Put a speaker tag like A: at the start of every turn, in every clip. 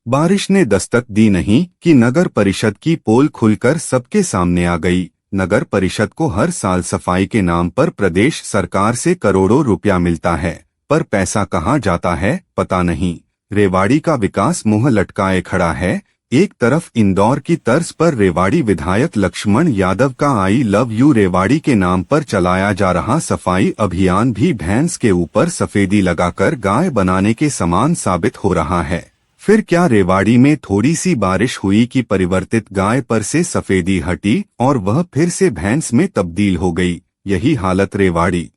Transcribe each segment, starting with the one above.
A: बारिश ने दस्तक दी नहीं कि नगर परिषद की पोल खुलकर सबके सामने आ गई। नगर परिषद को हर साल सफाई के नाम पर प्रदेश सरकार से करोड़ों रुपया मिलता है, पर पैसा कहाँ जाता है पता नहीं। रेवाड़ी का विकास मुंह लटकाए खड़ा है। एक तरफ इंदौर की तर्ज पर रेवाड़ी विधायक लक्ष्मण यादव का आई लव यू रेवाड़ी के नाम पर चलाया जा रहा सफाई अभियान भी भैंस के ऊपर सफेदी लगाकर गाय बनाने के समान साबित हो रहा है। फिर क्या रेवाड़ी में थोड़ी सी बारिश हुई कि परिवर्तित गाय पर से सफेदी हटी और वह फिर से भैंस में तब्दील हो गई। यही हालत रेवाड़ी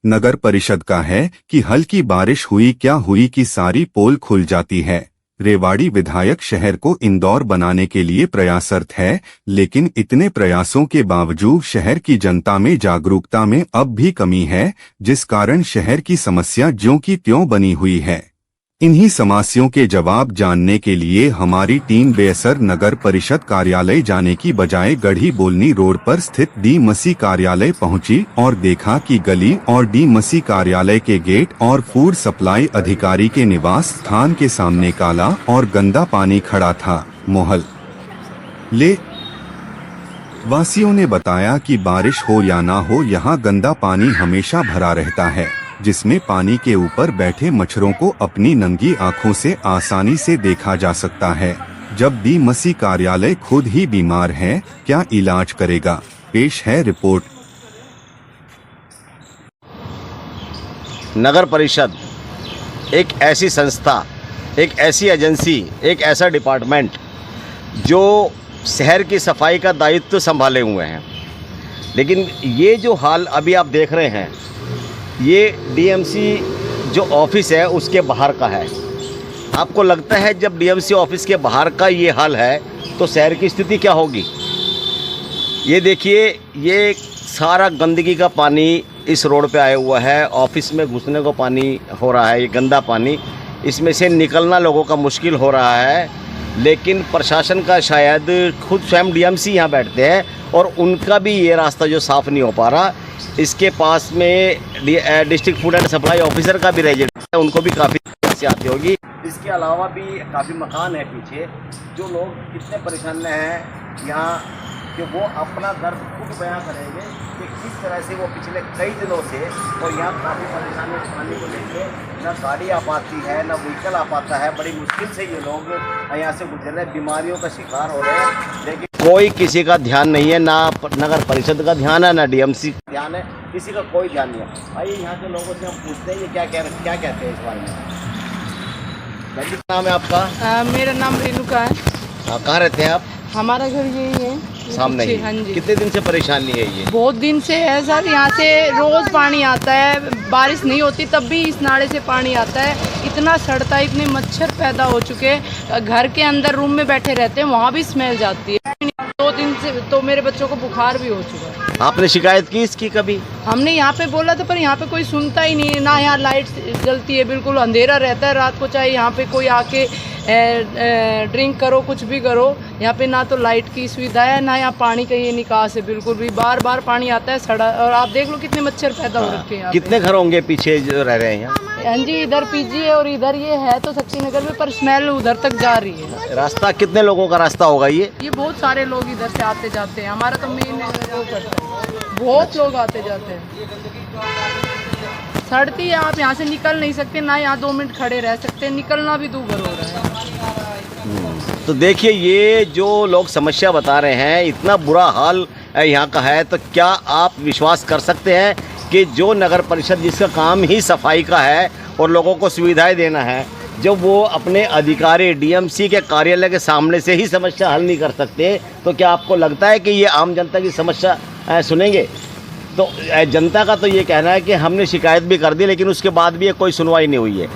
A: नगर परिषद का है कि हल्की बारिश हुई क्या हुई कि सारी पोल खुल जाती है। रेवाड़ी विधायक शहर को इंदौर बनाने के लिए प्रयासरत है, लेकिन इतने प्रयासों के बावजूद शहर की जनता में जागरूकता में अब भी कमी है, जिस कारण शहर की समस्या ज्यों की त्यों बनी हुई है। इन्हीं समस्याओं के जवाब जानने के लिए हमारी टीम बेअसर नगर परिषद कार्यालय जाने की बजाय गढ़ी बोलनी रोड पर स्थित डी मसी कार्यालय पहुंची और देखा कि गली और डी मसी कार्यालय के गेट और फूड सप्लाई अधिकारी के निवास स्थान के सामने काला और गंदा पानी खड़ा था। मोहल्ले वासियों ने बताया कि बारिश हो या ना हो, यहाँ गंदा पानी हमेशा भरा रहता है, जिसमें पानी के ऊपर बैठे मच्छरों को अपनी नंगी आंखों से आसानी से देखा जा सकता है। जब डी मसी कार्यालय खुद ही बीमार है, क्या इलाज करेगा? पेश है रिपोर्ट।
B: नगर परिषद एक ऐसी संस्था, एक ऐसी एजेंसी, एक ऐसा डिपार्टमेंट जो शहर की सफाई का दायित्व संभाले हुए हैं, लेकिन ये जो हाल अभी आप देख रहे हैं, ये डीएमसी जो ऑफिस है उसके बाहर का है। आपको लगता है जब डीएमसी ऑफिस के बाहर का ये हाल है तो शहर की स्थिति क्या होगी? ये देखिए, ये सारा गंदगी का पानी इस रोड पे आया हुआ है। ऑफिस में घुसने को पानी हो रहा है, ये गंदा पानी, इसमें से निकलना लोगों का मुश्किल हो रहा है। लेकिन प्रशासन का शायद खुद स्वयं डीएमसी यहाँ बैठते हैं और उनका भी ये रास्ता जो साफ़ नहीं हो पा रहा। इसके पास में district food and supply officer का भी रेजिडेंस है, उनको भी काफ़ी समस्या आती होगी। इसके अलावा भी काफ़ी मकान है पीछे, जो लोग कितने परेशान में हैं यहाँ कि वो अपना दर्द खुद बयां करेंगे कि किस तरह से वो पिछले कई दिनों से और यहाँ काफ़ी परेशानी पानी को लेकर ना गाड़ी आ पाती है, ना व्हीकल आ पाता है। बड़ी मुश्किल से ये लोग यहाँ से गुजर रहे हैं, बीमारियों का शिकार हो रहे हैं, लेकिन कोई किसी का ध्यान नहीं है। ना नगर परिषद का ध्यान है, ना डीएमसी का ध्यान है, किसी का कोई ध्यान नहीं है। भाई यहाँ के लोगों से हम पूछते हैं ये क्या कहते हैं इस बारे में। क्या नाम है आपका?
C: मेरा नाम रेणुका है।
B: कहाँ रहते हैं आप?
C: हमारा घर यही है
B: सामने ही।
C: हाँ जी।
B: कितने दिन से परेशानी है ये?
C: बहुत दिन से है सर, यहाँ से रोज पानी आता है। बारिश नहीं होती तब भी इस नाले से पानी आता है। इतना सड़ता है, इतने मच्छर पैदा हो चुके हैं। घर के अंदर रूम में बैठे रहते हैं, वहाँ भी स्मेल जाती है। 2 दिन से तो मेरे बच्चों को बुखार भी हो चुका है।
B: आपने शिकायत की इसकी कभी?
C: हमने यहाँ पे बोला था, पर यहाँ पे कोई सुनता ही नहीं है। ना यहाँ लाइट जलती है, बिल्कुल अंधेरा रहता है रात को। चाहे यहाँ पे कोई आके ड्रिंक करो, कुछ भी करो, यहाँ पे ना तो लाइट की सुविधा है, ना यहाँ पानी का ये निकास है। बिल्कुल भी बार बार पानी आता है सड़ा, और आप देख लो कितने मच्छर पैदा हो रखे हैं।
B: कितने घर होंगे पीछे जो रह रहे हैं यहाँ?
C: हाँ जी, इधर पीजी है और इधर ये है तो शक्ति नगर में, पर स्मेल उधर तक जा रही है।
B: रास्ता कितने लोगों का रास्ता होगा ये?
C: बहुत सारे लोग इधर से आते जाते हैं। हमारा तो मेन वो करता है, बहुत लोग आते जाते हैं। सड़ती है, आप यहाँ से निकल नहीं सकते, ना यहाँ 2 मिनट खड़े रह सकते, निकलना भी दूभर हो रहा है।
B: तो देखिए, ये जो लोग समस्या बता रहे हैं, इतना बुरा हाल यहाँ का है, तो क्या आप विश्वास कर सकते हैं कि जो नगर परिषद जिसका काम ही सफाई का है और लोगों को सुविधाएं देना है, जब वो अपने अधिकारी डीएमसी के कार्यालय के सामने से ही समस्या हल नहीं कर सकते, तो क्या आपको लगता है कि ये आम जनता की समस्या सुनेंगे? तो जनता का तो ये कहना है कि हमने शिकायत भी कर दी, लेकिन उसके बाद भी कोई सुनवाई नहीं हुई है।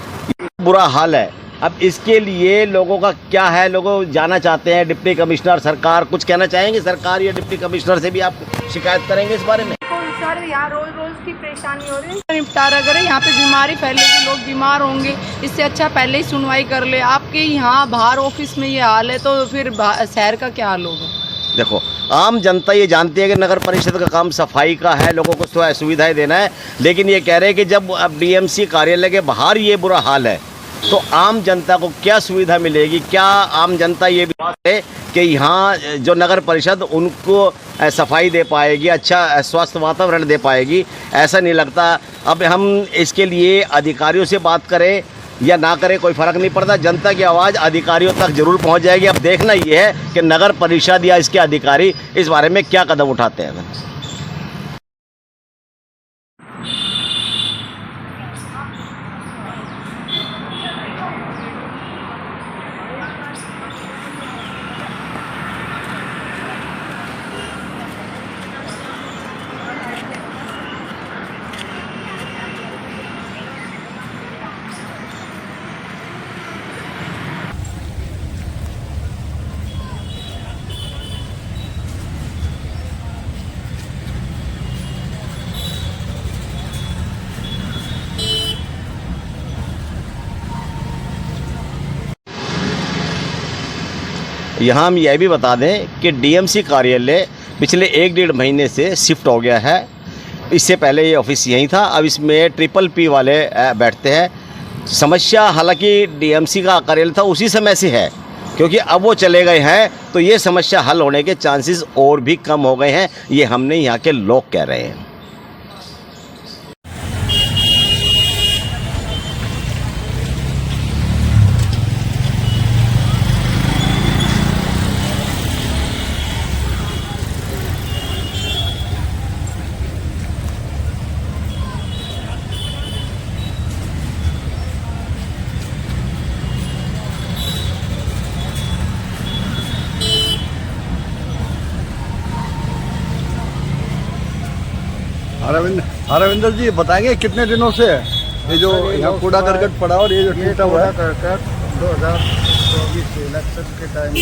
B: बुरा हाल है। अब इसके लिए लोगों का क्या है, लोग जाना चाहते हैं। डिप्टी कमिश्नर, सरकार कुछ कहना चाहेंगे? सरकार या डिप्टी कमिश्नर से भी आप शिकायत करेंगे इस बारे में?
C: सर, यहाँ रोज रोज की परेशानी हो रही है। निपटारा करें, यहाँ पे बीमारी फैलेगी, लोग बीमार होंगे। इससे अच्छा पहले ही सुनवाई कर ले। आपके यहाँ बाहर ऑफिस में ये हाल है तो फिर शहर का क्या हाल होगा?
B: देखो, आम जनता ये जानती है कि नगर परिषद का काम सफाई का है, लोगों को सुविधाएं देना है, लेकिन ये कह रहे हैं कि जब अब डीएमसी कार्यालय के बाहर ये बुरा हाल है तो आम जनता को क्या सुविधा मिलेगी? क्या आम जनता ये विश्वास है कि यहाँ जो नगर परिषद उनको सफाई दे पाएगी, अच्छा स्वास्थ्य वातावरण दे पाएगी? ऐसा नहीं लगता। अब हम इसके लिए अधिकारियों से बात करें या ना करें कोई फ़र्क नहीं पड़ता, जनता की आवाज़ अधिकारियों तक ज़रूर पहुँच जाएगी। अब देखना ये है कि नगर परिषद या इसके अधिकारी इस बारे में क्या कदम उठाते हैं। यहाँ हम यह भी बता दें कि डीएमसी कार्यालय पिछले 1-1.5 महीने से शिफ्ट हो गया है। इससे पहले ये ऑफिस यहीं था, अब इसमें PPP वाले बैठते हैं। समस्या हालांकि डीएमसी का कार्यालय था उसी समय से है, क्योंकि अब वो चले गए हैं तो ये समस्या हल होने के चांसेस और भी कम हो गए हैं। ये हमने यहाँ के लोग कह रहे हैं।
D: अरविंदर जी बताएंगे कितने दिनों से है ये जो यहाँ कूड़ा करकट पड़ा और ये जो टूटा हुआ है?
E: करकट 2024 इलेक्शन के टाइम से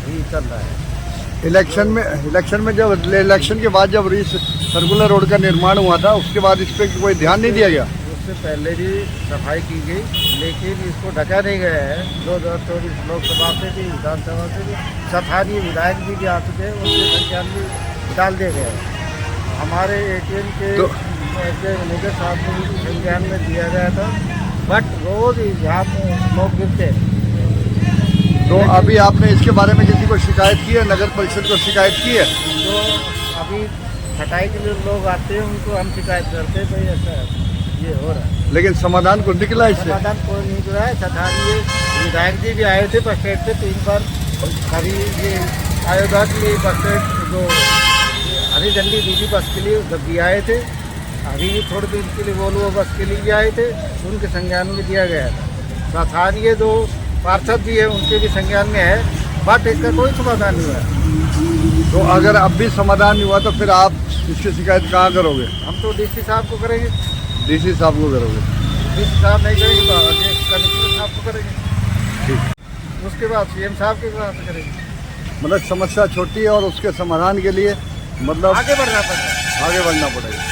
E: ही चल रहा है।
D: इलेक्शन में जब इलेक्शन के बाद जब सर्कुलर रोड का निर्माण हुआ था उसके बाद इस पर कोई ध्यान नहीं दिया गया?
E: उससे पहले भी सफाई की गई, लेकिन इसको ढका नहीं गया है। 2024 लोकसभा से भी, विधानसभा से भी स्थानीय विधायक भी आ चुके हैं, उनके संज्ञान भी डाल दिए गए हैं। हमारे ATM के मैनेजर साहब को भी संज्ञान में दिया गया था, बट रोज यहाँ पे लोग गिरते हैं।
D: तो अभी आपने इसके बारे में किसी को शिकायत की है? नगर परिषद को शिकायत की है?
E: तो अभी छटाई के लिए लोग आते हैं, उनको हम शिकायत करते हैं भाई ऐसा ये हो रहा है,
D: लेकिन समाधान को निकला इससे?
E: समाधान कोई नहीं निकला है। स्थानीय विधायक जी भी आए थे बस स्टैंड पे 3 बार, हरी ये अयोध्या के लिए बस स्टैंड जो हरी झंडी दीदी बस के लिए जब भी आए थे, अभी थोड़े दिन के लिए वोल्वो बस के लिए भी आए थे, उनके संज्ञान में दिया गया था। स्थानीय जो पार्षद भी है उनके भी संज्ञान में है, बट इसका कोई समाधान नहीं हुआ।
D: तो अगर अब भी समाधान नहीं हुआ तो फिर आप इसकी शिकायत कहाँ करोगे?
E: हम तो DC साहब को करेंगे।
D: DC साहब को करोगे?
E: DC साहब नहीं करेंगे तो कमिश्नर साहब को करेंगे, ठीक। उसके बाद CM साहब के पास करेंगे।
D: मतलब समस्या छोटी है और उसके समाधान के लिए मतलब
E: आगे बढ़ना पड़ेगा।
D: आगे बढ़ना पड़ेगा।